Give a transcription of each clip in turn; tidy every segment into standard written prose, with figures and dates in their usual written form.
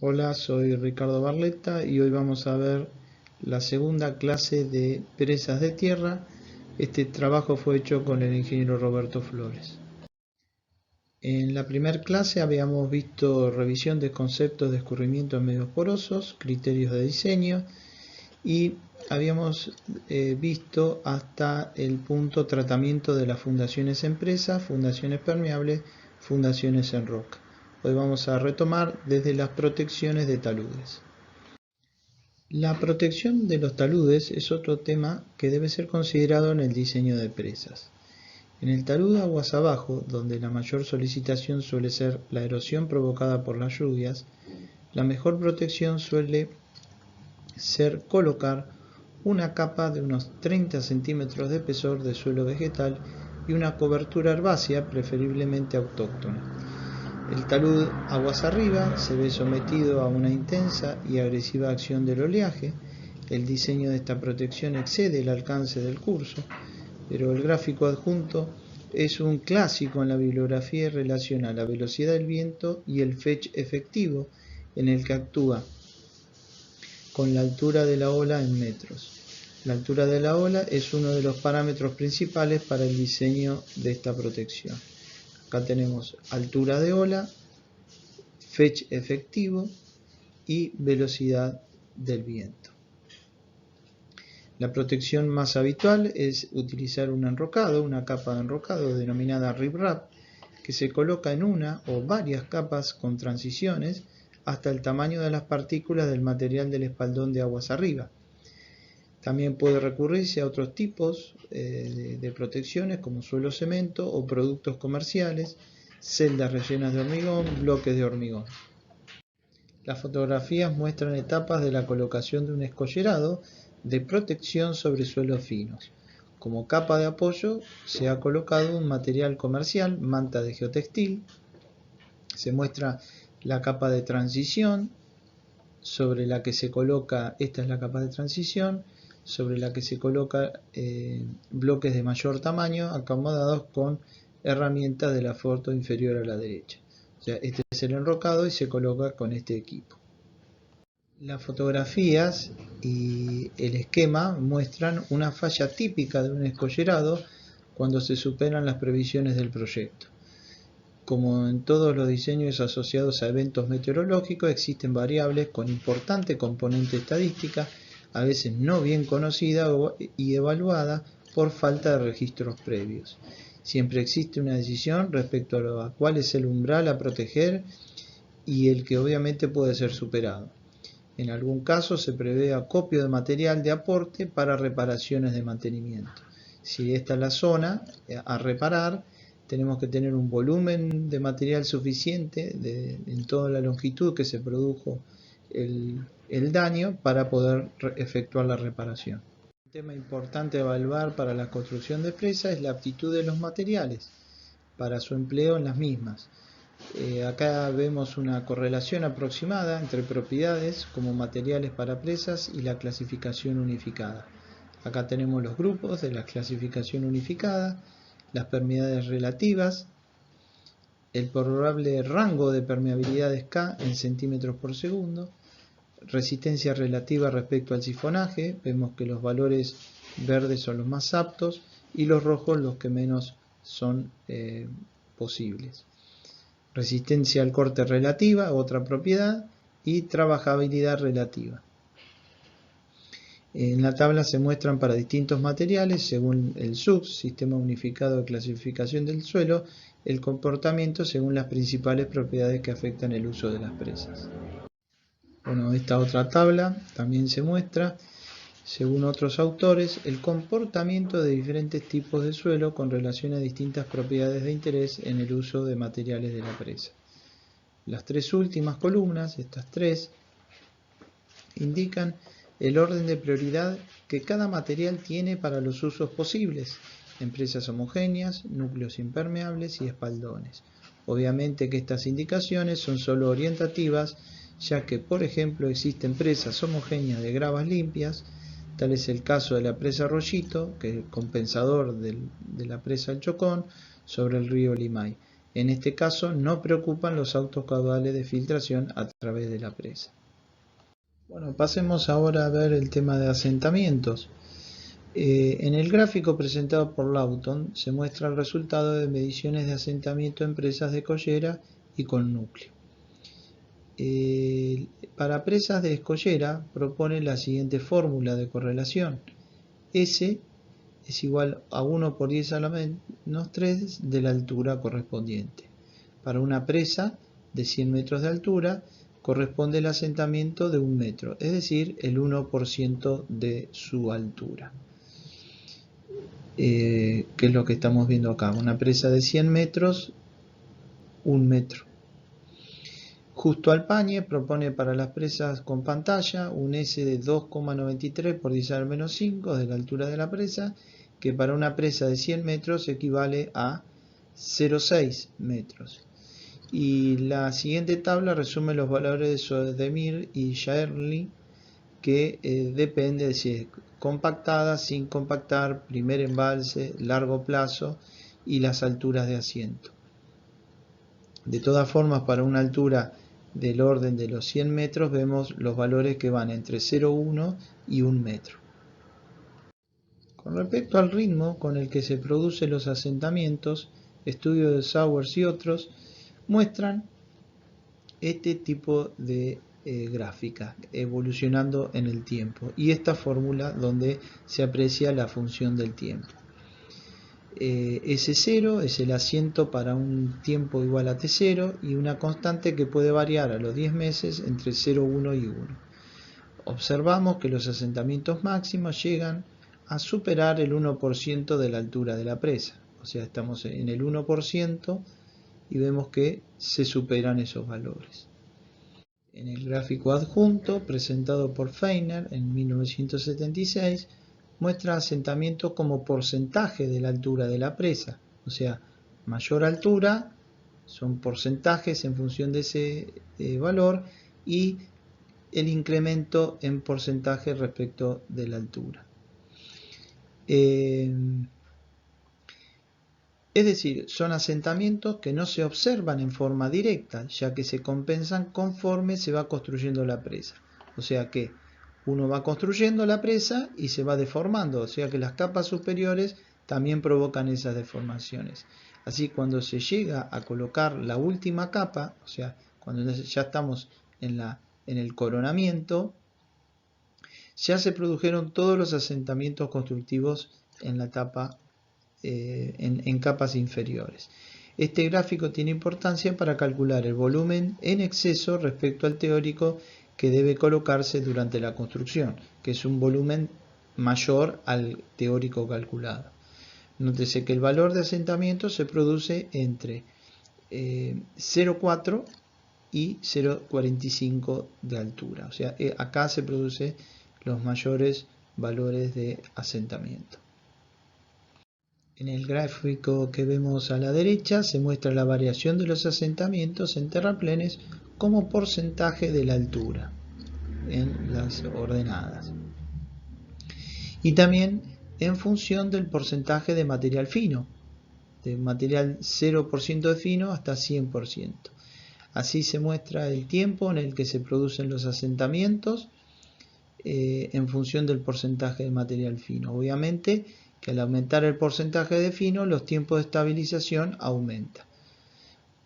Hola, soy Ricardo Barletta y hoy vamos a ver la segunda clase de presas de tierra. Este trabajo fue hecho con el ingeniero Roberto Flores. En la primera clase habíamos visto revisión de conceptos de escurrimiento en medios porosos, criterios de diseño y habíamos visto hasta el punto tratamiento de las fundaciones en presa, fundaciones permeables, fundaciones en roca. Hoy vamos a retomar desde las protecciones de taludes. La protección de los taludes es otro tema que debe ser considerado en el diseño de presas. En el talud aguas abajo, donde la mayor solicitación suele ser la erosión provocada por las lluvias, la mejor protección suele ser colocar una capa de unos 30 centímetros de espesor de suelo vegetal y una cobertura herbácea, preferiblemente autóctona. El talud aguas arriba se ve sometido a una intensa y agresiva acción del oleaje. El diseño de esta protección excede el alcance del curso, pero el gráfico adjunto es un clásico en la bibliografía y relaciona la velocidad del viento y el fetch efectivo, en el que actúa con la altura de la ola en metros. La altura de la ola es uno de los parámetros principales para el diseño de esta protección. Acá tenemos altura de ola, fetch efectivo y velocidad del viento. La protección más habitual es utilizar un enrocado, una capa de enrocado denominada riprap, que se coloca en una o varias capas con transiciones hasta el tamaño de las partículas del material del espaldón de aguas arriba. También puede recurrirse a otros tipos de protecciones como suelo cemento o productos comerciales, celdas rellenas de hormigón, bloques de hormigón. Las fotografías muestran etapas de la colocación de un escollerado de protección sobre suelos finos. Como capa de apoyo se ha colocado un material comercial, manta de geotextil. Se muestra la capa de transición sobre la que se coloca, esta es la capa de transición, sobre la que se coloca bloques de mayor tamaño acomodados con herramientas de la foto inferior a la derecha. O sea, este es el enrocado y se coloca con este equipo. Las fotografías y el esquema muestran una falla típica de un escollerado cuando se superan las previsiones del proyecto. Como en todos los diseños asociados a eventos meteorológicos, existen variables con importante componente estadística, a veces no bien conocida y evaluada por falta de registros previos. Siempre existe una decisión respecto a cuál es el umbral a proteger y el que obviamente puede ser superado. En algún caso se prevé acopio de material de aporte para reparaciones de mantenimiento. Si esta es la zona a reparar, tenemos que tener un volumen de material suficiente en toda la longitud que se produjo el daño para poder efectuar la reparación. Un tema importante a evaluar para la construcción de presas es la aptitud de los materiales para su empleo en las mismas. Acá vemos una correlación aproximada entre propiedades como materiales para presas y la clasificación unificada. Acá tenemos los grupos de la clasificación unificada, las permeabilidades relativas, el probable rango de permeabilidades K en centímetros por segundo, resistencia relativa respecto al sifonaje, vemos que los valores verdes son los más aptos y los rojos los que menos son posibles. Resistencia al corte relativa, otra propiedad, y trabajabilidad relativa. En la tabla se muestran para distintos materiales, según el SUBS, Sistema Unificado de Clasificación del Suelo, el comportamiento según las principales propiedades que afectan el uso de las presas. Bueno, esta otra tabla también se muestra, según otros autores, el comportamiento de diferentes tipos de suelo con relación a distintas propiedades de interés en el uso de materiales de la presa. Las tres últimas columnas, estas tres, indican el orden de prioridad que cada material tiene para los usos posibles en presas homogéneas, núcleos impermeables y espaldones. Obviamente que estas indicaciones son solo orientativas, ya que, por ejemplo, existen presas homogéneas de gravas limpias, tal es el caso de la presa Rollito, que es el compensador de la presa El Chocón, sobre el río Limay. En este caso no preocupan los autos caudales de filtración a través de la presa. Bueno, pasemos ahora a ver el tema de asentamientos. En el gráfico presentado por Lawton se muestra el resultado de mediciones de asentamiento en presas de escollera y con núcleo. Para presas de escollera propone la siguiente fórmula de correlación. S es igual a 1 por 10 a la menos 3 de la altura correspondiente. Para una presa de 100 metros de altura corresponde el asentamiento de 1 metro, es decir, el 1% de su altura. Que es lo que estamos viendo acá, una presa de 100 metros, 1 metro. Justo Alpañe propone para las presas con pantalla un S de 2,93 por 10 a la menos 5 de la altura de la presa, que para una presa de 100 metros equivale a 0,6 metros. Y la siguiente tabla resume los valores de Sodemir y Shaerly, que depende de si es compactada, sin compactar, primer embalse, largo plazo y las alturas de asiento. De todas formas, para una altura del orden de los 100 metros vemos los valores que van entre 0,1 y 1 metro. Con respecto al ritmo con el que se producen los asentamientos, estudios de Sowers y otros muestran este tipo de gráfica evolucionando en el tiempo y esta fórmula donde se aprecia la función del tiempo. S0 es el asiento para un tiempo igual a T0 y una constante que puede variar a los 10 meses entre 0, 1 y 1. Observamos que los asentamientos máximos llegan a superar el 1% de la altura de la presa, o sea, estamos en el 1% y vemos que se superan esos valores. En el gráfico adjunto presentado por Feiner en 1976 muestra asentamientos como porcentaje de la altura de la presa, o sea, mayor altura son porcentajes en función de ese valor y el incremento en porcentaje respecto de la altura. Es decir, son asentamientos que no se observan en forma directa, ya que se compensan conforme se va construyendo la presa. O sea que uno va construyendo la presa y se va deformando, o sea que las capas superiores también provocan esas deformaciones. Así, cuando se llega a colocar la última capa, o sea, cuando ya estamos en el coronamiento, ya se produjeron todos los asentamientos constructivos en la etapa en capas inferiores. Este gráfico tiene importancia para calcular el volumen en exceso respecto al teórico que debe colocarse durante la construcción, que es un volumen mayor al teórico calculado. Nótese que el valor de asentamiento se produce entre 0,4 y 0,45 de altura. O sea, acá se producen los mayores valores de asentamiento. En el gráfico que vemos a la derecha se muestra la variación de los asentamientos en terraplenes como porcentaje de la altura en las ordenadas. Y también en función del porcentaje de material fino, de material 0% de fino hasta 100%. Así se muestra el tiempo en el que se producen los asentamientos en función del porcentaje de material fino. Obviamente que al aumentar el porcentaje de fino, los tiempos de estabilización aumentan.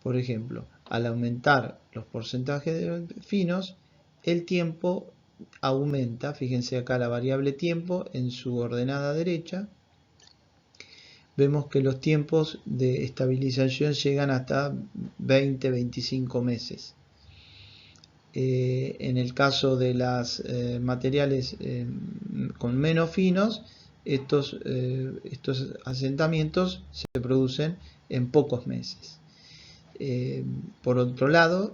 Por ejemplo, al aumentar los porcentajes de finos, el tiempo aumenta. Fíjense acá la variable tiempo en su ordenada derecha. Vemos que los tiempos de estabilización llegan hasta 20-25 meses. En el caso de los materiales con menos finos, estos asentamientos se producen en pocos meses. Por otro lado,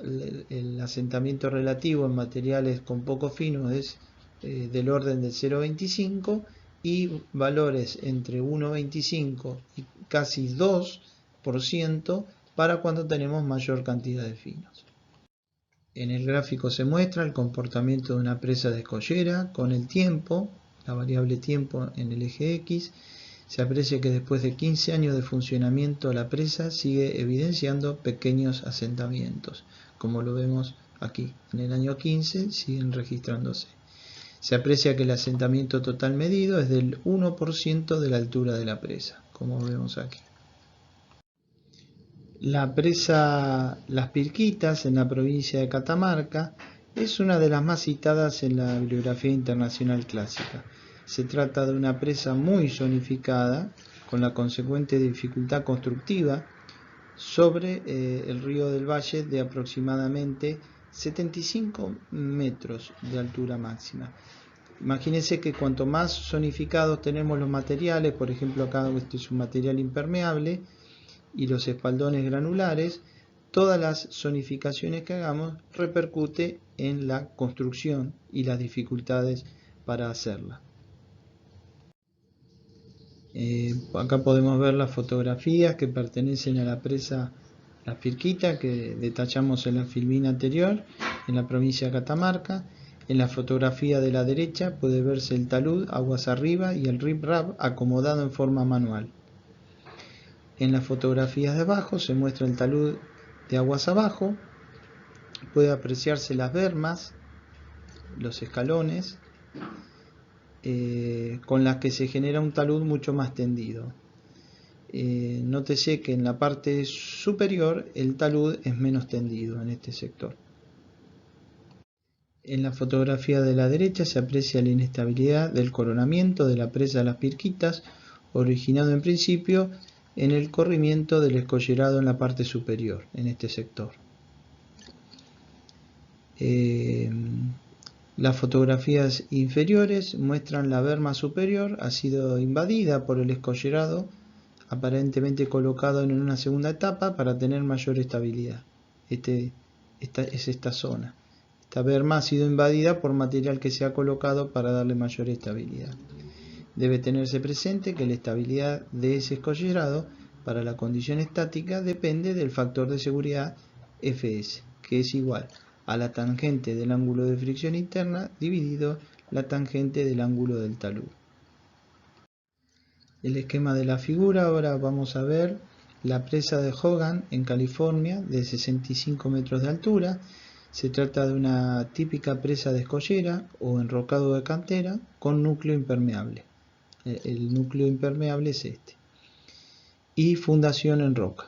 el asentamiento relativo en materiales con poco fino es del orden del 0,25 y valores entre 1,25 y casi 2% para cuando tenemos mayor cantidad de finos. En el gráfico se muestra el comportamiento de una presa de escollera con el tiempo, la variable tiempo en el eje X. Se aprecia que después de 15 años de funcionamiento la presa sigue evidenciando pequeños asentamientos, como lo vemos aquí. En el año 15 siguen registrándose. Se aprecia que el asentamiento total medido es del 1% de la altura de la presa, como vemos aquí. La presa Las Pirquitas, en la provincia de Catamarca, es una de las más citadas en la bibliografía internacional clásica. Se trata de una presa muy zonificada, con la consecuente dificultad constructiva, sobre el río del Valle de aproximadamente 75 metros de altura máxima. Imagínense que cuanto más zonificados tenemos los materiales, por ejemplo acá este es un material impermeable, y los espaldones granulares, todas las zonificaciones que hagamos repercute en la construcción y las dificultades para hacerla. Acá podemos ver las fotografías que pertenecen a la presa Las Pirquitas que detallamos en la filmina anterior en la provincia de Catamarca. En la fotografía de la derecha puede verse el talud aguas arriba y el riprap acomodado en forma manual. En las fotografías de abajo se muestra el talud de aguas abajo, puede apreciarse las bermas, los escalones, con las que se genera un talud mucho más tendido. Nótese que en la parte superior el talud es menos tendido en este sector. En la fotografía de la derecha se aprecia la inestabilidad del coronamiento de la presa de Las Pirquitas, originado en principio en el corrimiento del escollerado en la parte superior, en este sector. Las fotografías inferiores muestran la berma superior ha sido invadida por el escollerado, aparentemente colocado en una segunda etapa para tener mayor estabilidad. Esta zona. Esta berma ha sido invadida por material que se ha colocado para darle mayor estabilidad. Debe tenerse presente que la estabilidad de ese escollerado para la condición estática depende del factor de seguridad Fs, que es igual a la tangente del ángulo de fricción interna dividido la tangente del ángulo del talud. El esquema de la figura, ahora vamos a ver la presa de Hogan en California de 65 metros de altura. Se trata de una típica presa de escollera o enrocado de cantera con núcleo impermeable. El núcleo impermeable es este. Y fundación en roca.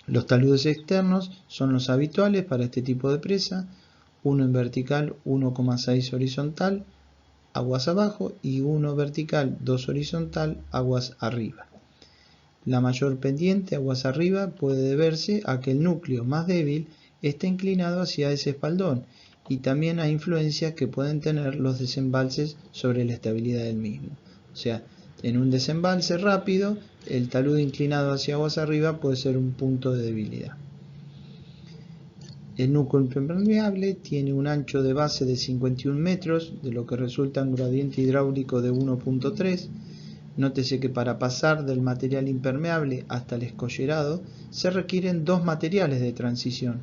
Los taludes externos son los habituales para este tipo de presa, uno en vertical, 1,6 horizontal, aguas abajo, y uno vertical, 2 horizontal, aguas arriba. La mayor pendiente, aguas arriba, puede deberse a que el núcleo más débil está inclinado hacia ese espaldón, y también a influencias que pueden tener los desembalses sobre la estabilidad del mismo. O sea, en un desembalse rápido, el talud inclinado hacia aguas arriba puede ser un punto de debilidad. El núcleo impermeable tiene un ancho de base de 51 metros, de lo que resulta un gradiente hidráulico de 1.3. Nótese que para pasar del material impermeable hasta el escollerado se requieren dos materiales de transición.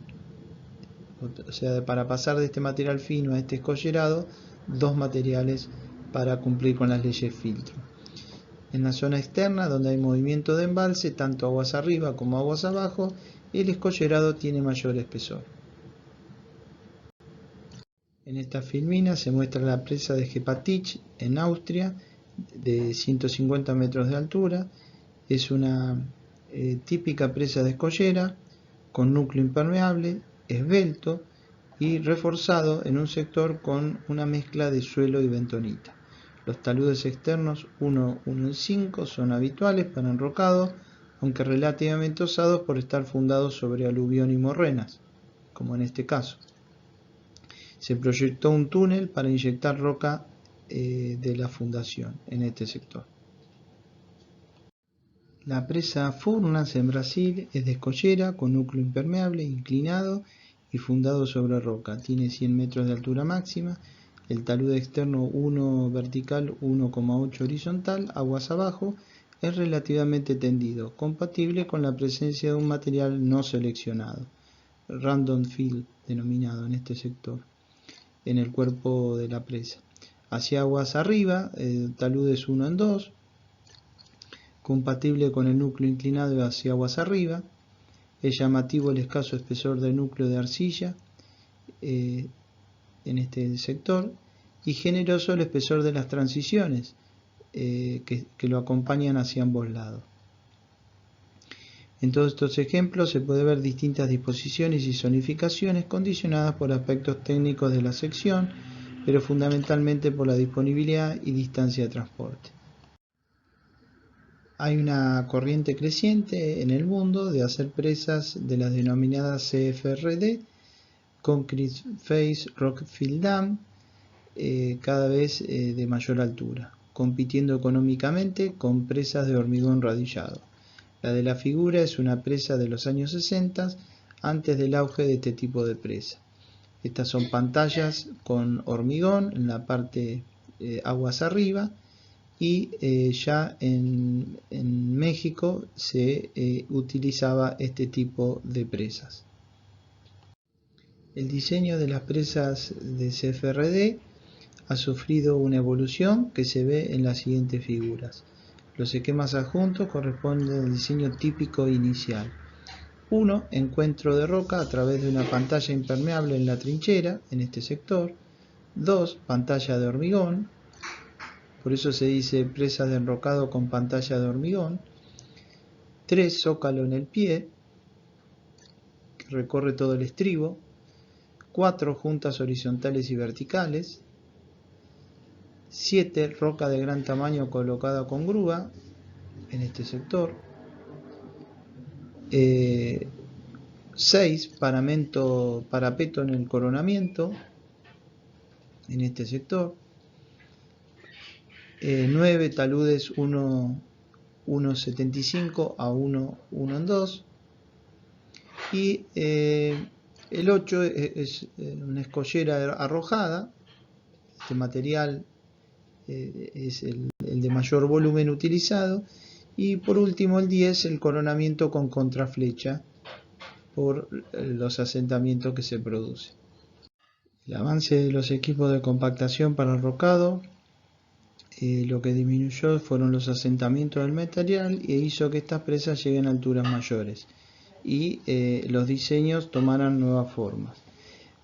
O sea, para pasar de este material fino a este escollerado, dos materiales para cumplir con las leyes filtro. En la zona externa, donde hay movimiento de embalse, tanto aguas arriba como aguas abajo, el escollerado tiene mayor espesor. En esta filmina se muestra la presa de Gepatich en Austria, de 150 metros de altura. Es una típica presa de escollera con núcleo impermeable, esbelto y reforzado en un sector con una mezcla de suelo y bentonita. Los taludes externos 1 en 5 son habituales para enrocado, aunque relativamente osados por estar fundados sobre aluvión y morrenas, como en este caso. Se proyectó un túnel para inyectar roca de la fundación en este sector. La presa Furnas en Brasil es de escollera con núcleo impermeable, inclinado y fundado sobre roca. Tiene 100 metros de altura máxima. El talud externo 1 vertical, 1,8 horizontal, aguas abajo, es relativamente tendido, compatible con la presencia de un material no seleccionado, random fill denominado en este sector, en el cuerpo de la presa. Hacia aguas arriba, taludes 1 en 2, compatible con el núcleo inclinado hacia aguas arriba. Es llamativo el escaso espesor del núcleo de arcilla en este sector, y generoso el espesor de las transiciones que lo acompañan hacia ambos lados. En todos estos ejemplos se puede ver distintas disposiciones y zonificaciones condicionadas por aspectos técnicos de la sección, pero fundamentalmente por la disponibilidad y distancia de transporte. Hay una corriente creciente en el mundo de hacer presas de las denominadas CFRD, Concrete Face Rock Fill Dam, cada vez de mayor altura, compitiendo económicamente con presas de hormigón radillado. La de la figura es una presa de los años 60, antes del auge de este tipo de presa. Estas son pantallas con hormigón en la parte aguas arriba, y ya en México se utilizaba este tipo de presas. El diseño de las presas de CFRD ha sufrido una evolución que se ve en las siguientes figuras. Los esquemas adjuntos corresponden al diseño típico inicial. 1. Encuentro de roca a través de una pantalla impermeable en la trinchera, en este sector. 2. Pantalla de hormigón. Por eso se dice presa de enrocado con pantalla de hormigón. 3. Zócalo en el pie, que recorre todo el estribo. 4. Juntas horizontales y verticales. 7. Roca de gran tamaño colocada con grúa, en este sector. 6. Parapeto en el coronamiento, en este sector. 9. Taludes 1,75 a 1,2. Y el 8 es una escollera arrojada. Este material es el de mayor volumen utilizado. Y por último el 10, el coronamiento con contraflecha por los asentamientos que se producen. El avance de los equipos de compactación para el rocado lo que disminuyó fueron los asentamientos del material e hizo que estas presas lleguen a alturas mayores y los diseños tomaran nuevas formas.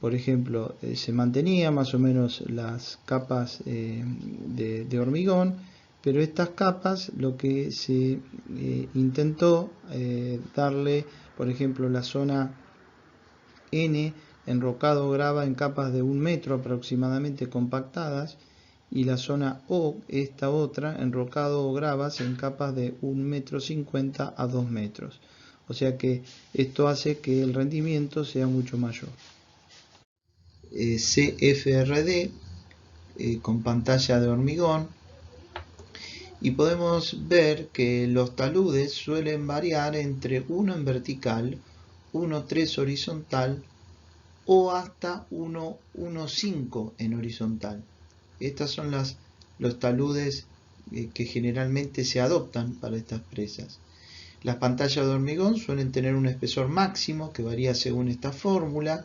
Por ejemplo, se mantenían más o menos las capas de hormigón, pero estas capas lo que se intentó darle, por ejemplo, la zona N, enrocado grava en capas de 1 metro aproximadamente compactadas, y la zona O, esta otra, enrocado o gravas en capas de 1,50 m a 2 metros. O sea que esto hace que el rendimiento sea mucho mayor. CFRD con pantalla de hormigón, y podemos ver que los taludes suelen variar entre 1 en vertical, 1,3 horizontal o hasta 1,5 en horizontal. Estas son los taludes que generalmente se adoptan para estas presas. Las pantallas de hormigón suelen tener un espesor máximo que varía según esta fórmula,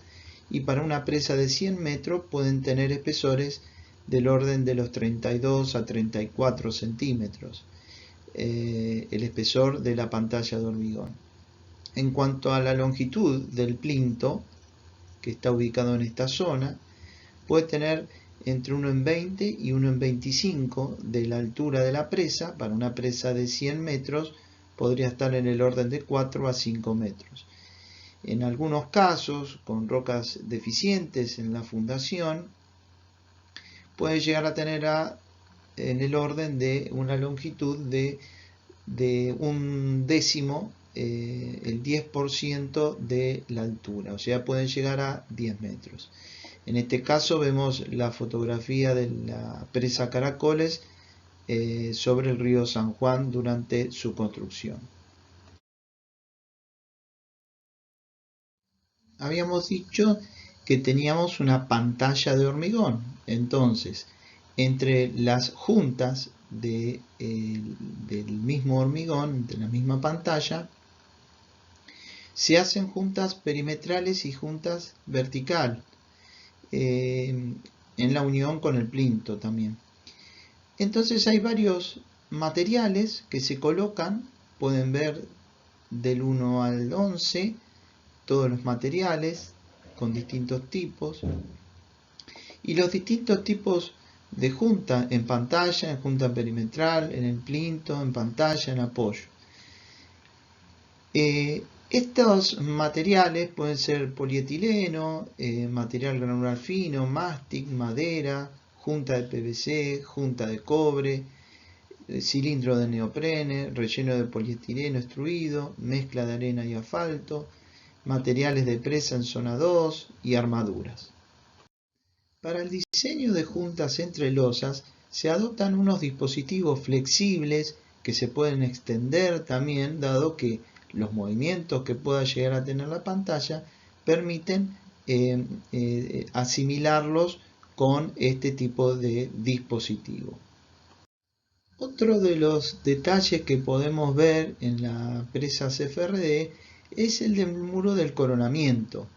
y para una presa de 100 metros pueden tener espesores del orden de los 32 a 34 centímetros, el espesor de la pantalla de hormigón. En cuanto a la longitud del plinto, que está ubicado en esta zona, puede tener entre 1 en 20 y 1 en 25 de la altura de la presa. Para una presa de 100 metros podría estar en el orden de 4 a 5 metros. En algunos casos, con rocas deficientes en la fundación, puede llegar a tener en el orden de una longitud de 1/10, el 10% de la altura, o sea, pueden llegar a 10 metros. En este caso vemos la fotografía de la presa Caracoles sobre el río San Juan durante su construcción. Habíamos dicho que teníamos una pantalla de hormigón. Entonces, entre las juntas del mismo hormigón, de la misma pantalla, se hacen juntas perimetrales y juntas vertical, en la unión con el plinto también. Entonces hay varios materiales que se colocan, pueden ver del 1 al 11, todos los materiales con distintos tipos y los distintos tipos de junta en pantalla, en junta perimetral, en el plinto, en pantalla, en apoyo. Estos materiales pueden ser polietileno, material granular fino, mástic, madera, junta de PVC, junta de cobre, cilindro de neoprene, relleno de polietileno extruido, mezcla de arena y asfalto, materiales de presa en zona 2 y armaduras. Para el diseño de juntas entre losas se adoptan unos dispositivos flexibles que se pueden extender también, dado que los movimientos que pueda llegar a tener la pantalla permiten asimilarlos con este tipo de dispositivo. Otro de los detalles que podemos ver en la presa CFRD es el del muro del coronamiento.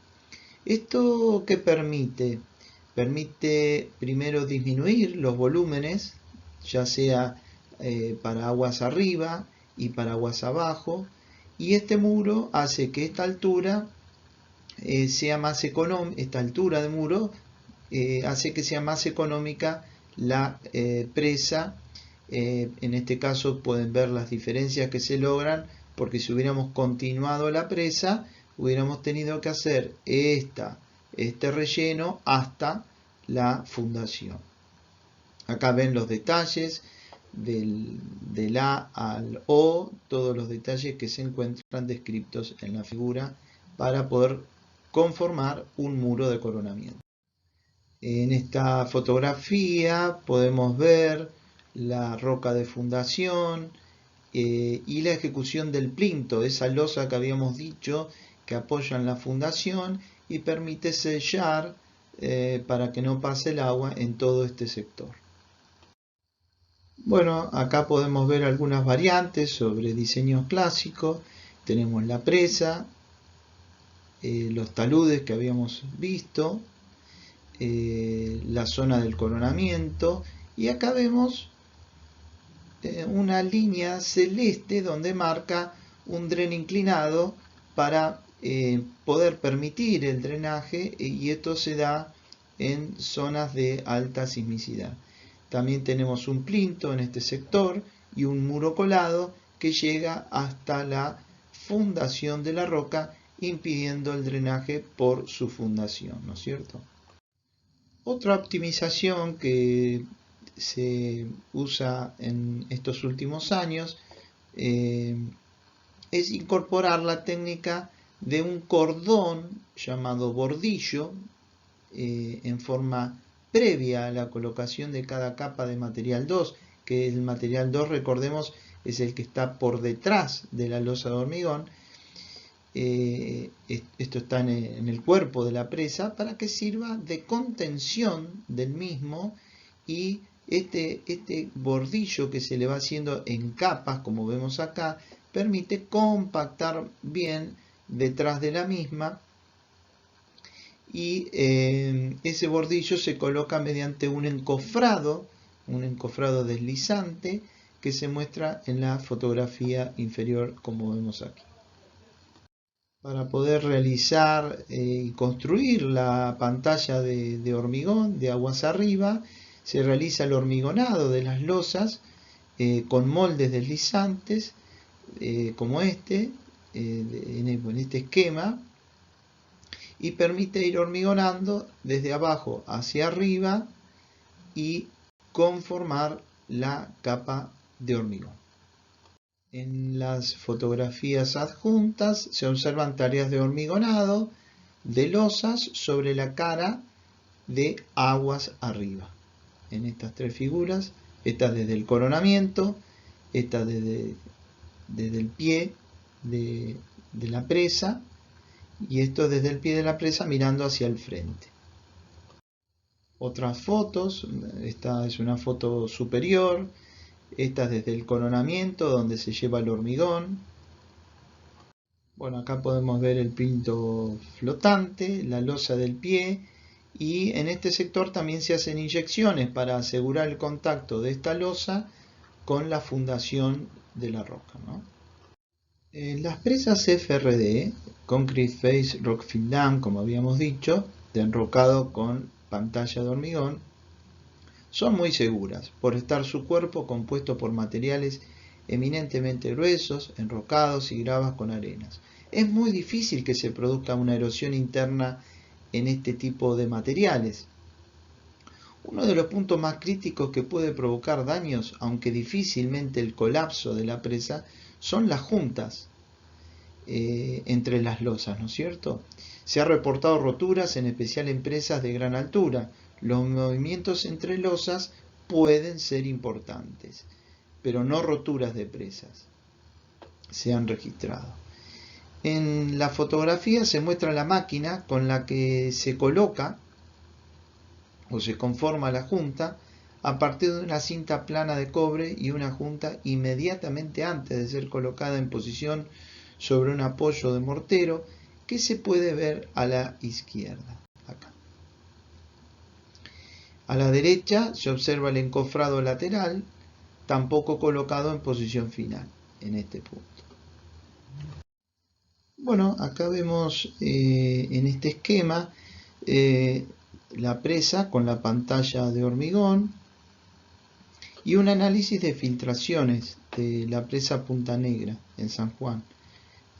¿Esto qué permite? Permite primero disminuir los volúmenes, ya sea para aguas arriba y para aguas abajo, y este muro hace que esta altura sea más económica, esta altura de muro hace que sea más económica la presa. En este caso pueden ver las diferencias que se logran, porque si hubiéramos continuado la presa, hubiéramos tenido que hacer este relleno hasta la fundación. Acá ven los detalles del A al O, todos los detalles que se encuentran descritos en la figura para poder conformar un muro de coronamiento. En esta fotografía podemos ver la roca de fundación y la ejecución del plinto, esa losa que habíamos dicho que apoya en la fundación y permite sellar para que no pase el agua en todo este sector. Bueno, acá podemos ver algunas variantes sobre diseños clásicos. Tenemos la presa, los taludes que habíamos visto, la zona del coronamiento, y acá vemos una línea celeste donde marca un dren inclinado para poder permitir el drenaje, y esto se da en zonas de alta sismicidad. También tenemos un plinto en este sector y un muro colado que llega hasta la fundación de la roca, impidiendo el drenaje por su fundación, ¿no es cierto? Otra optimización que se usa en estos últimos años es incorporar la técnica de un cordón llamado bordillo en forma previa a la colocación de cada capa de material 2, que el material 2, recordemos, es el que está por detrás de la losa de hormigón. Esto está en el cuerpo de la presa para que sirva de contención del mismo, y este bordillo que se le va haciendo en capas, como vemos acá, permite compactar bien detrás de la misma, y ese bordillo se coloca mediante un encofrado deslizante que se muestra en la fotografía inferior, como vemos aquí. Para poder realizar y construir la pantalla de hormigón de aguas arriba, se realiza el hormigonado de las losas con moldes deslizantes como en este esquema, y permite ir hormigonando desde abajo hacia arriba y conformar la capa de hormigón. En las fotografías adjuntas se observan tareas de hormigonado de losas sobre la cara de aguas arriba. En estas tres figuras, esta desde el coronamiento, esta desde el pie de la presa, y esto desde el pie de la presa mirando hacia el frente. Otras fotos, esta es una foto superior, esta es desde el coronamiento donde se lleva el hormigón. Bueno, acá podemos ver el plinto flotante, la losa del pie, y en este sector también se hacen inyecciones para asegurar el contacto de esta losa con la fundación de la roca, ¿no? Las presas CFRD, Concrete Face Rock Fill Dam, como habíamos dicho, de enrocado con pantalla de hormigón, son muy seguras por estar su cuerpo compuesto por materiales eminentemente gruesos, enrocados y gravas con arenas. Es muy difícil que se produzca una erosión interna en este tipo de materiales. Uno de los puntos más críticos que puede provocar daños, aunque difícilmente el colapso de la presa, son las juntas entre las losas, ¿no es cierto? Se ha reportado roturas, en especial en presas de gran altura. Los movimientos entre losas pueden ser importantes, pero no roturas de presas se han registrado. En la fotografía se muestra la máquina con la que se coloca o se conforma la junta a partir de una cinta plana de cobre y una junta inmediatamente antes de ser colocada en posición sobre un apoyo de mortero que se puede ver a la izquierda, acá. A la derecha se observa el encofrado lateral, tampoco colocado en posición final, en este punto. Bueno, acá vemos en este esquema la presa con la pantalla de hormigón y un análisis de filtraciones de la presa Punta Negra en San Juan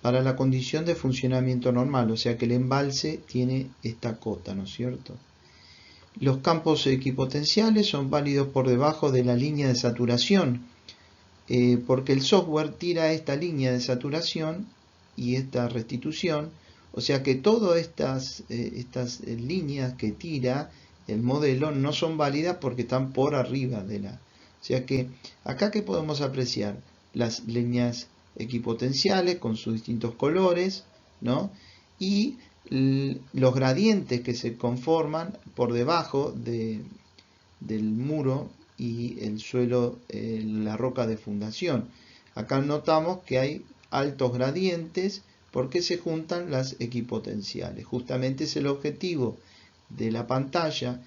para la condición de funcionamiento normal, o sea que el embalse tiene esta cota, ¿no es cierto? Los campos equipotenciales son válidos por debajo de la línea de saturación, porque el software tira esta línea de saturación y esta restitución, o sea que todas estas líneas que tira el modelo no son válidas porque están por arriba de la... O sea que acá que podemos apreciar las líneas equipotenciales con sus distintos colores, ¿no? Y los gradientes que se conforman por debajo del muro y el suelo, la roca de fundación. Acá notamos que hay altos gradientes porque se juntan las equipotenciales. Justamente es el objetivo de la pantalla,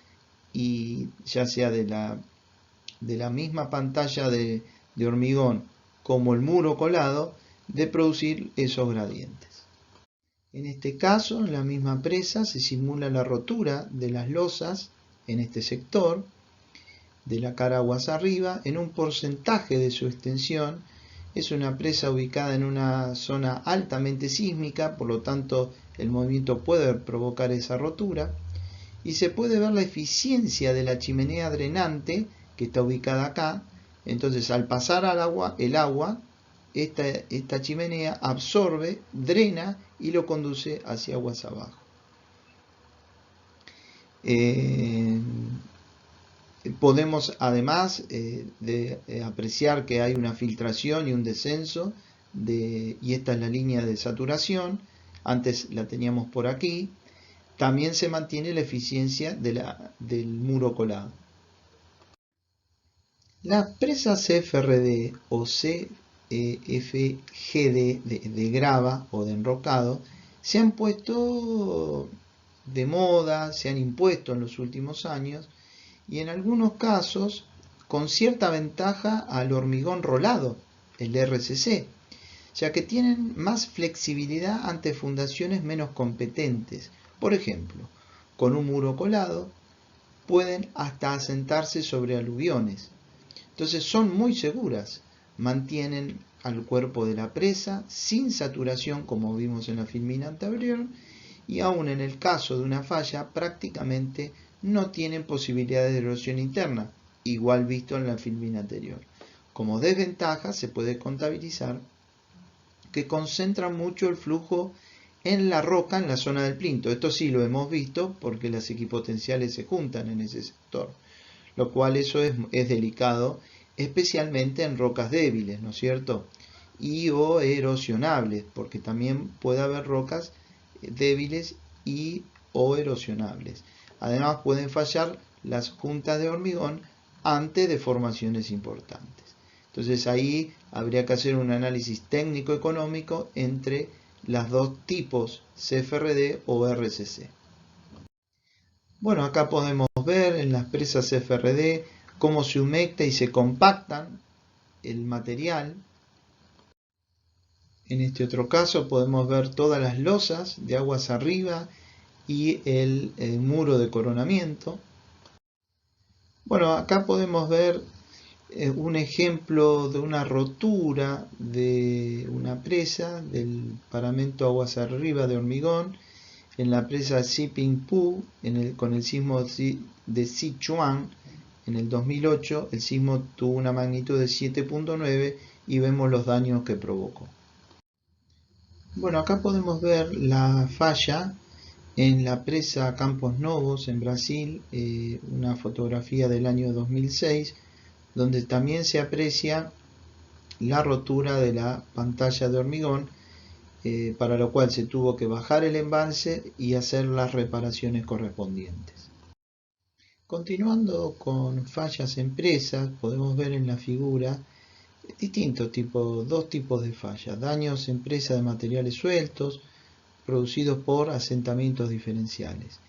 y ya sea de la misma pantalla de hormigón como el muro colado, de producir esos gradientes. En este caso, en la misma presa se simula la rotura de las losas en este sector, de la cara aguas arriba, en un porcentaje de su extensión. Es una presa ubicada en una zona altamente sísmica, por lo tanto el movimiento puede provocar esa rotura. Y se puede ver la eficiencia de la chimenea drenante que está ubicada acá. Entonces, al pasar al agua, el agua, esta chimenea absorbe, drena y lo conduce hacia aguas abajo. Podemos además de apreciar que hay una filtración y un descenso, y esta es la línea de saturación, antes la teníamos por aquí. También se mantiene la eficiencia del muro colado. Las presas CFRD o CFGD de grava o de enrocado se han puesto de moda, se han impuesto en los últimos años, y en algunos casos con cierta ventaja al hormigón rolado, el RCC, ya que tienen más flexibilidad ante fundaciones menos competentes. Por ejemplo, con un muro colado pueden hasta asentarse sobre aluviones. Entonces son muy seguras, mantienen al cuerpo de la presa sin saturación, como vimos en la filmina anterior, y aún en el caso de una falla prácticamente no tienen posibilidad de erosión interna, igual visto en la filmina anterior. Como desventaja se puede contabilizar que concentran mucho el flujo en la roca, en la zona del plinto. Esto sí lo hemos visto porque las equipotenciales se juntan en ese sector, lo cual eso es delicado, especialmente en rocas débiles, ¿no es cierto? Y o erosionables, porque también puede haber rocas débiles y o erosionables. Además pueden fallar las juntas de hormigón ante deformaciones importantes. Entonces ahí habría que hacer un análisis técnico-económico entre las dos tipos, CFRD o RCC. Bueno, acá podemos ver en las presas CFRD cómo se humecta y se compactan el material. En este otro caso podemos ver todas las losas de aguas arriba y el muro de coronamiento. Bueno, acá podemos ver un ejemplo de una rotura de una presa del paramento aguas arriba de hormigón en la presa Siping-Pu con el sismo de Sichuan en el 2008. El sismo tuvo una magnitud de 7.9 y vemos los daños que provocó. Bueno, acá podemos ver la falla en la presa Campos Novos en Brasil, una fotografía del año 2006, donde también se aprecia la rotura de la pantalla de hormigón, para lo cual se tuvo que bajar el embalse y hacer las reparaciones correspondientes. Continuando con fallas en presas, podemos ver en la figura dos tipos de fallas: daños en presa de materiales sueltos producidos por asentamientos diferenciales.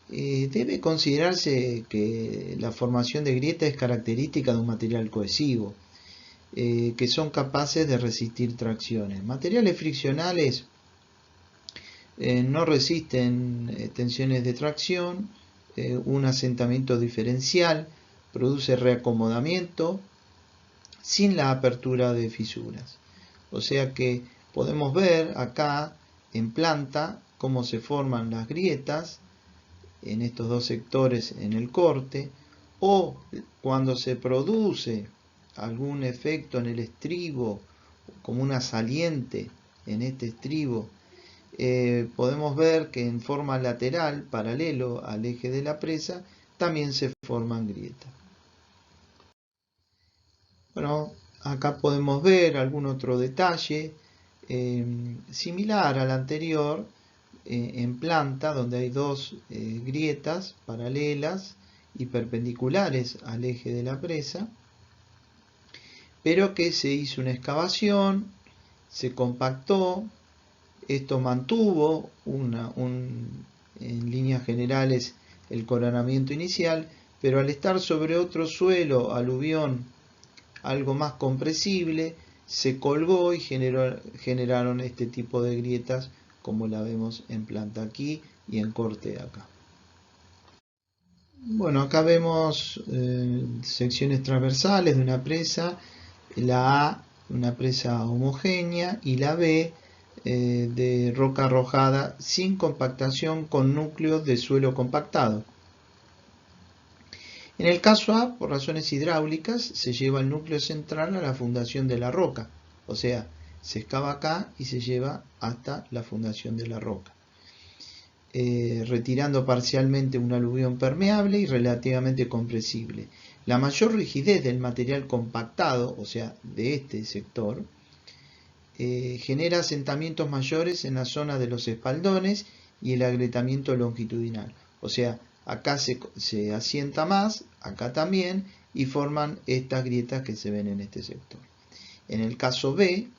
Debe considerarse que la formación de grieta es característica de un material cohesivo, que son capaces de resistir tracciones. Materiales friccionales no resisten tensiones de tracción. Un asentamiento diferencial produce reacomodamiento sin la apertura de fisuras. O sea que podemos ver acá en planta cómo se forman las grietas en estos dos sectores en el corte, o cuando se produce algún efecto en el estribo, como una saliente en este estribo, podemos ver que en forma lateral, paralelo al eje de la presa, también se forman grietas. Bueno, acá podemos ver algún otro detalle similar al anterior, en planta, donde hay dos grietas paralelas y perpendiculares al eje de la presa, pero que se hizo una excavación, se compactó. Esto mantuvo en líneas generales el coronamiento inicial, pero al estar sobre otro suelo aluvión algo más compresible, se colgó y generaron este tipo de grietas, como la vemos en planta aquí y en corte acá. Bueno, acá vemos secciones transversales de una presa, la A, una presa homogénea, y la B, de roca arrojada sin compactación con núcleo de suelo compactado. En el caso A, por razones hidráulicas, se lleva el núcleo central a la fundación de la roca, o sea, se excava acá y se lleva hasta la fundación de la roca, retirando parcialmente un aluvión permeable y relativamente compresible. La mayor rigidez del material compactado, o sea, de este sector, genera asentamientos mayores en la zona de los espaldones y el agrietamiento longitudinal. O sea, acá se asienta más, acá también, y forman estas grietas que se ven en este sector. En el caso B,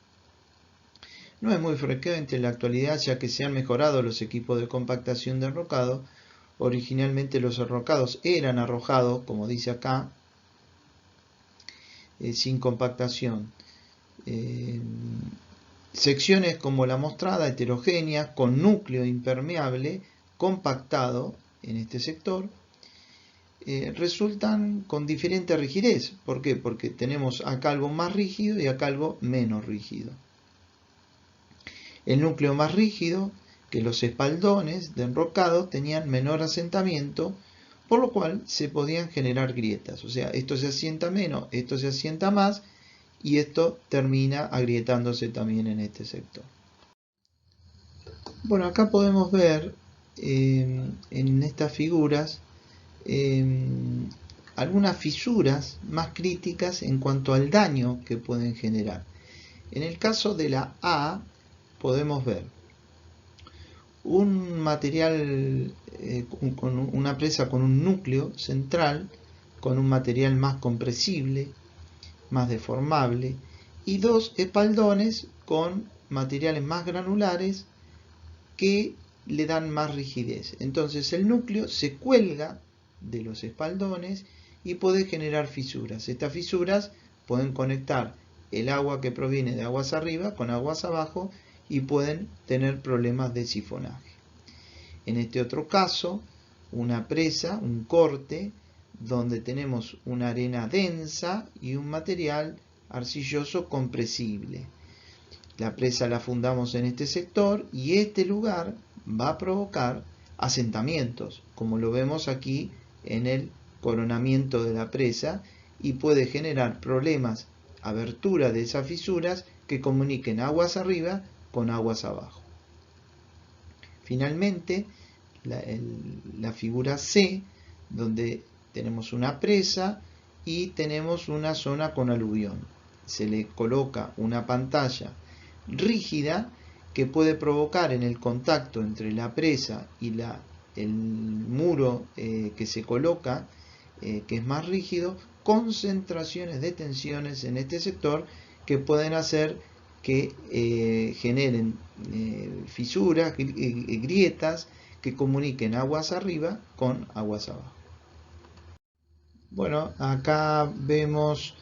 no es muy frecuente en la actualidad, ya que se han mejorado los equipos de compactación de enrocado. Originalmente los enrocados eran arrojados, como dice acá, sin compactación. Secciones como la mostrada, heterogéneas, con núcleo impermeable compactado en este sector, resultan con diferente rigidez. ¿Por qué? Porque tenemos acá algo más rígido y acá algo menos rígido. El núcleo más rígido, que los espaldones de enrocado, tenían menor asentamiento, por lo cual se podían generar grietas. O sea, esto se asienta menos, esto se asienta más, y esto termina agrietándose también en este sector. Bueno, acá podemos ver en estas figuras algunas fisuras más críticas en cuanto al daño que pueden generar. En el caso de la A, podemos ver un material, con una presa con un núcleo central, con un material más compresible, más deformable, y dos espaldones con materiales más granulares que le dan más rigidez. Entonces el núcleo se cuelga de los espaldones y puede generar fisuras. Estas fisuras pueden conectar el agua que proviene de aguas arriba con aguas abajo y pueden tener problemas de sifonaje. En este otro caso, una presa, un corte, donde tenemos una arena densa y un material arcilloso compresible. La presa la fundamos en este sector y este lugar va a provocar asentamientos, como lo vemos aquí en el coronamiento de la presa, y puede generar problemas, abertura de esas fisuras que comuniquen aguas arriba con aguas abajo. Finalmente, la figura C, donde tenemos una presa y tenemos una zona con aluvión. Se le coloca una pantalla rígida que puede provocar en el contacto entre la presa y el muro que se coloca, que es más rígido, concentraciones de tensiones en este sector que pueden hacer que generen fisuras, grietas que comuniquen aguas arriba con aguas abajo. Bueno, acá vemos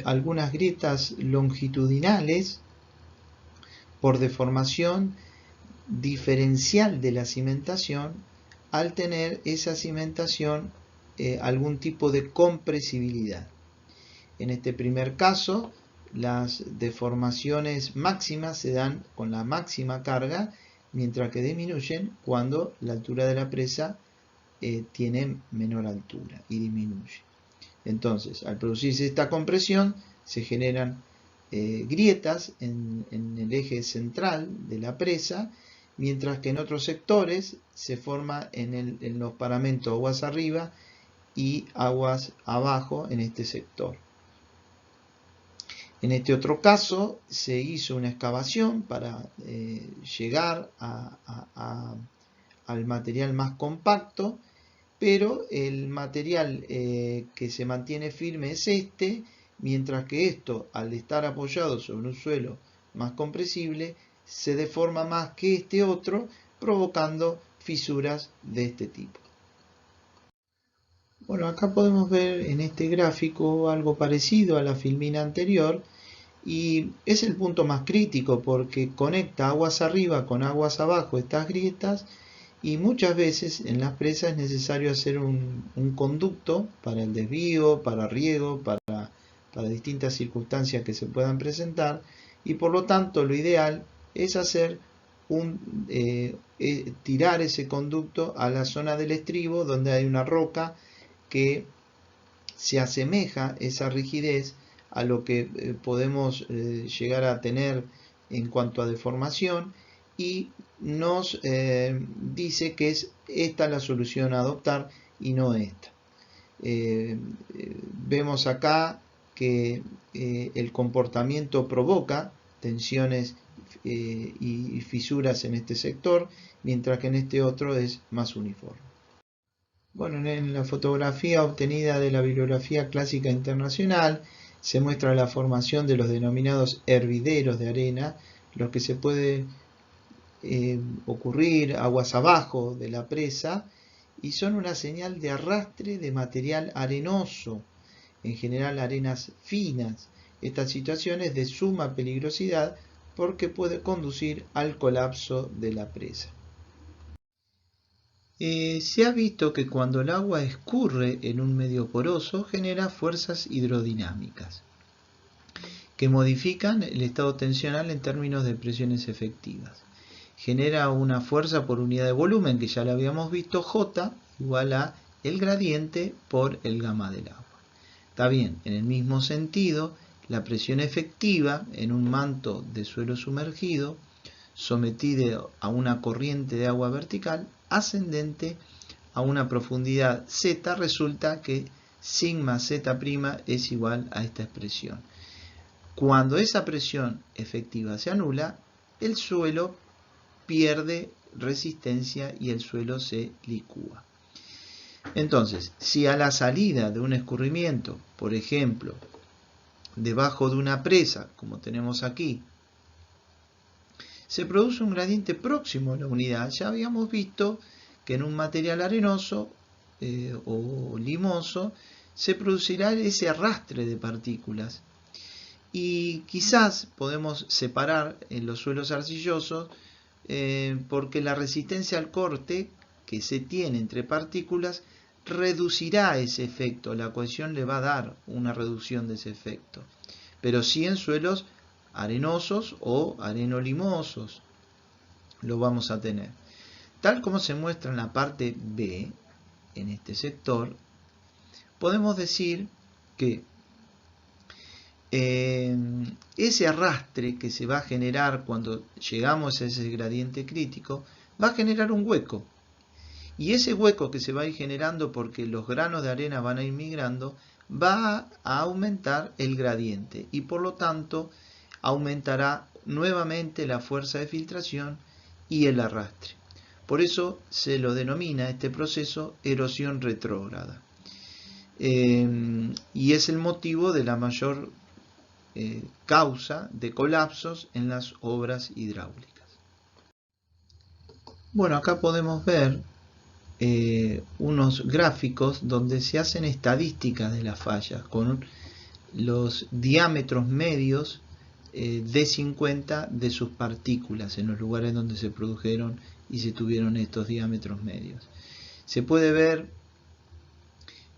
algunas grietas longitudinales por deformación diferencial de la cimentación al tener esa cimentación algún tipo de compresibilidad. En este primer caso, las deformaciones máximas se dan con la máxima carga, mientras que disminuyen cuando la altura de la presa tiene menor altura y disminuye. Entonces, al producirse esta compresión, se generan grietas en el eje central de la presa, mientras que en otros sectores se forma en los paramentos aguas arriba y aguas abajo en este sector. En este otro caso se hizo una excavación para llegar al material más compacto, pero el material que se mantiene firme es este, mientras que esto, al estar apoyado sobre un suelo más compresible, se deforma más que este otro, provocando fisuras de este tipo. Bueno, acá podemos ver en este gráfico algo parecido a la filmina anterior, y es el punto más crítico porque conecta aguas arriba con aguas abajo estas grietas, y muchas veces en las presas es necesario hacer un conducto para el desvío, para riego, para distintas circunstancias que se puedan presentar, y por lo tanto lo ideal es hacer tirar ese conducto a la zona del estribo donde hay una roca que se asemeja esa rigidez a lo que podemos llegar a tener en cuanto a deformación, y nos dice que es esta la solución a adoptar y no esta. Vemos acá que el comportamiento provoca tensiones y fisuras en este sector, mientras que en este otro es más uniforme. Bueno, en la fotografía obtenida de la bibliografía clásica internacional se muestra la formación de los denominados hervideros de arena, los que se puede ocurrir aguas abajo de la presa, y son una señal de arrastre de material arenoso, en general arenas finas. Esta situación es de suma peligrosidad porque puede conducir al colapso de la presa. Se ha visto que cuando el agua escurre en un medio poroso genera fuerzas hidrodinámicas que modifican el estado tensional en términos de presiones efectivas. Genera una fuerza por unidad de volumen, que ya la habíamos visto, J igual a el gradiente por el gamma del agua. Está bien, en el mismo sentido, la presión efectiva en un manto de suelo sumergido sometido a una corriente de agua vertical ascendente a una profundidad z, resulta que sigma z' es igual a esta expresión. Cuando esa presión efectiva se anula, el suelo pierde resistencia y el suelo se licúa. Entonces, si a la salida de un escurrimiento, por ejemplo, debajo de una presa, como tenemos aquí, se produce un gradiente próximo a la unidad, ya habíamos visto que en un material arenoso o limoso se producirá ese arrastre de partículas. Y quizás podemos separar en los suelos arcillosos porque la resistencia al corte que se tiene entre partículas reducirá ese efecto, la cohesión le va a dar una reducción de ese efecto, pero sí en suelos arenosos o arenolimosos lo vamos a tener. Tal como se muestra en la parte B, en este sector, podemos decir que ese arrastre que se va a generar cuando llegamos a ese gradiente crítico va a generar un hueco, y ese hueco que se va a ir generando porque los granos de arena van a ir migrando va a aumentar el gradiente y por lo tanto aumentará nuevamente la fuerza de filtración y el arrastre. Por eso se lo denomina este proceso erosión retrógrada, y es el motivo de la mayor causa de colapsos en las obras hidráulicas. Bueno, acá podemos ver unos gráficos donde se hacen estadísticas de las fallas con los diámetros medios de 50 de sus partículas en los lugares donde se produjeron y se tuvieron estos diámetros medios. Se puede ver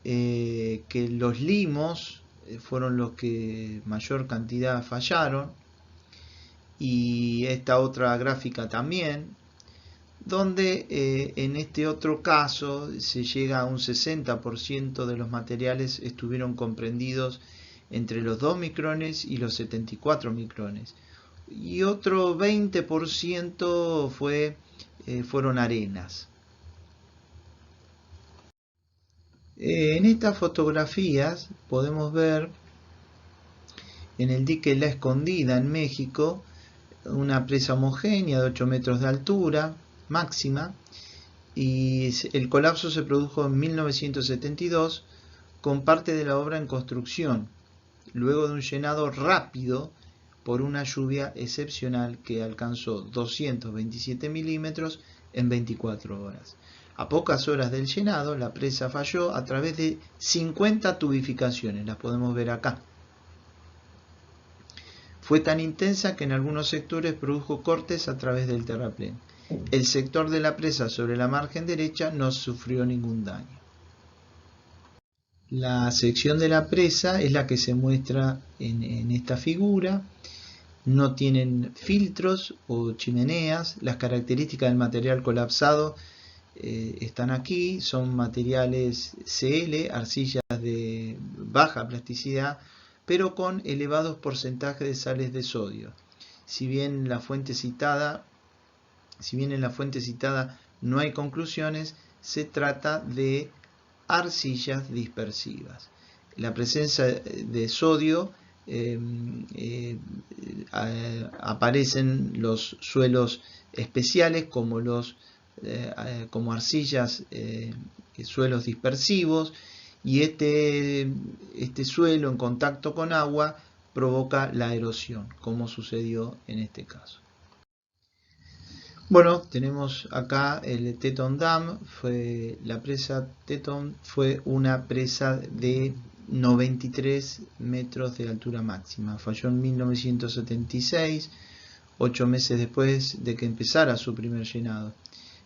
que los limos fueron los que mayor cantidad fallaron, y esta otra gráfica también, donde en este otro caso se llega a un 60% de los materiales estuvieron comprendidos entre los 2 micrones y los 74 micrones, y otro 20% fueron arenas. En estas fotografías podemos ver en el dique La Escondida en México una presa homogénea de 8 metros de altura máxima, y el colapso se produjo en 1972 con parte de la obra en construcción, luego de un llenado rápido por una lluvia excepcional que alcanzó 227 milímetros en 24 horas. A pocas horas del llenado, la presa falló a través de 50 tubificaciones, las podemos ver acá. Fue tan intensa que en algunos sectores produjo cortes a través del terraplén. El sector de la presa sobre la margen derecha no sufrió ningún daño. La sección de la presa es la que se muestra en esta figura. No tienen filtros o chimeneas. Las características del material colapsado están aquí. Son materiales CL, arcillas de baja plasticidad, pero con elevados porcentajes de sales de sodio. Si bien en la fuente citada no hay conclusiones, se trata de arcillas dispersivas. La presencia de sodio aparecen los suelos especiales como arcillas, suelos dispersivos, y este suelo en contacto con agua provoca la erosión, como sucedió en este caso. Bueno, tenemos acá el Teton Dam. La presa Teton fue una presa de 93 metros de altura máxima. Falló en 1976, 8 meses después de que empezara su primer llenado.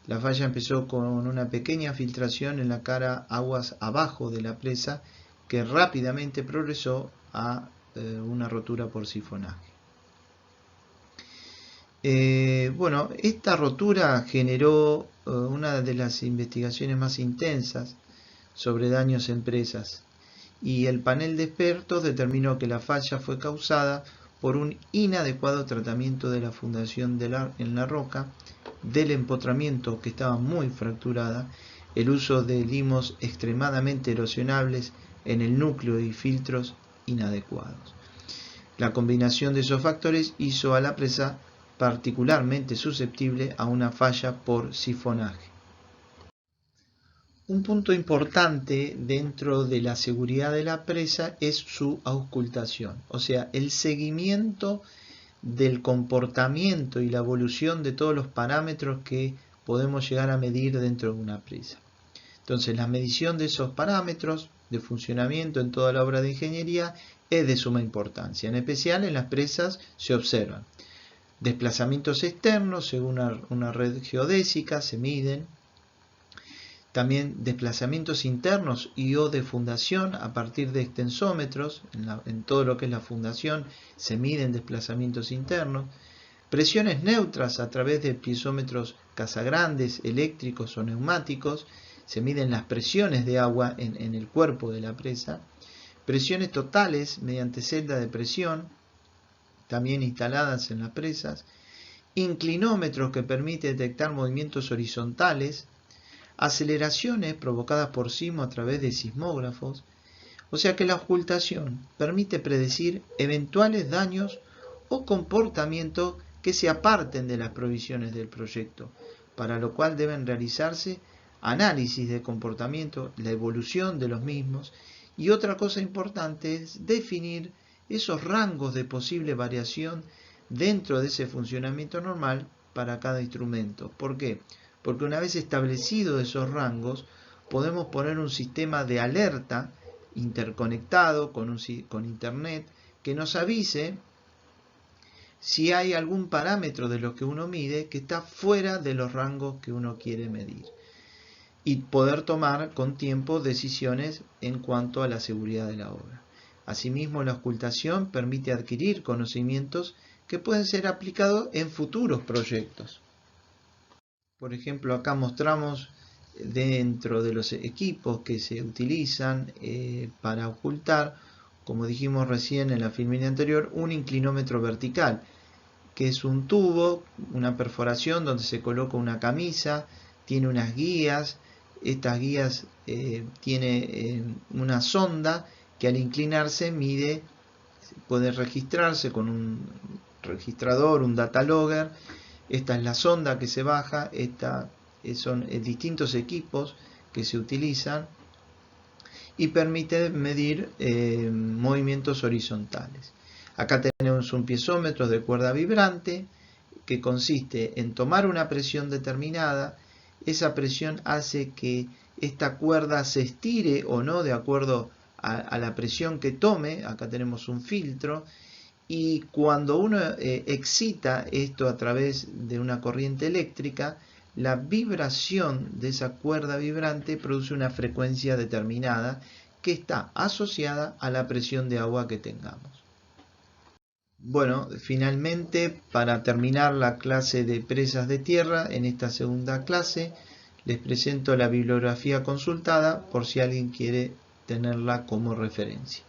La falla empezó con una pequeña filtración en la cara aguas abajo de la presa, que rápidamente progresó a una rotura por sifonaje. Bueno, esta rotura generó una de las investigaciones más intensas sobre daños en presas, y el panel de expertos determinó que la falla fue causada por un inadecuado tratamiento de la fundación en la roca, del empotramiento que estaba muy fracturada, el uso de limos extremadamente erosionables en el núcleo y filtros inadecuados. La combinación de esos factores hizo a la presa particularmente susceptible a una falla por sifonaje. Un punto importante dentro de la seguridad de la presa es su auscultación, o sea, el seguimiento del comportamiento y la evolución de todos los parámetros que podemos llegar a medir dentro de una presa. Entonces la medición de esos parámetros de funcionamiento en toda la obra de ingeniería es de suma importancia. En especial en las presas se observan desplazamientos externos según una red geodésica, se miden. También desplazamientos internos y o de fundación a partir de extensómetros. En todo lo que es la fundación se miden desplazamientos internos. Presiones neutras a través de piezómetros casagrandes, eléctricos o neumáticos. Se miden las presiones de agua en el cuerpo de la presa. Presiones totales mediante celda de presión, también instaladas en las presas. Inclinómetros que permiten detectar movimientos horizontales. Aceleraciones provocadas por sismo a través de sismógrafos. O sea que la ocultación permite predecir eventuales daños o comportamientos que se aparten de las provisiones del proyecto, para lo cual deben realizarse análisis de comportamiento, la evolución de los mismos, y otra cosa importante es definir esos rangos de posible variación dentro de ese funcionamiento normal para cada instrumento. ¿Por qué? Porque una vez establecidos esos rangos, podemos poner un sistema de alerta interconectado con internet que nos avise si hay algún parámetro de lo que uno mide que está fuera de los rangos que uno quiere medir, y poder tomar con tiempo decisiones en cuanto a la seguridad de la obra. Asimismo, la ocultación permite adquirir conocimientos que pueden ser aplicados en futuros proyectos. Por ejemplo, acá mostramos dentro de los equipos que se utilizan para ocultar, como dijimos recién en la filmina anterior, un inclinómetro vertical, que es un tubo, una perforación donde se coloca una camisa, tiene unas guías. Estas guías tiene una sonda que al inclinarse mide, puede registrarse con un registrador, un data logger. Esta es la sonda que se baja. Son distintos equipos que se utilizan y permite medir movimientos horizontales. Acá tenemos un piezómetro de cuerda vibrante que consiste en tomar una presión determinada. Esa presión hace que esta cuerda se estire o no de acuerdo a la presión que tome. Acá tenemos un filtro. Y cuando uno excita esto a través de una corriente eléctrica, la vibración de esa cuerda vibrante produce una frecuencia determinada que está asociada a la presión de agua que tengamos. Bueno, finalmente, para terminar la clase de presas de tierra, en esta segunda clase les presento la bibliografía consultada por si alguien quiere tenerla como referencia.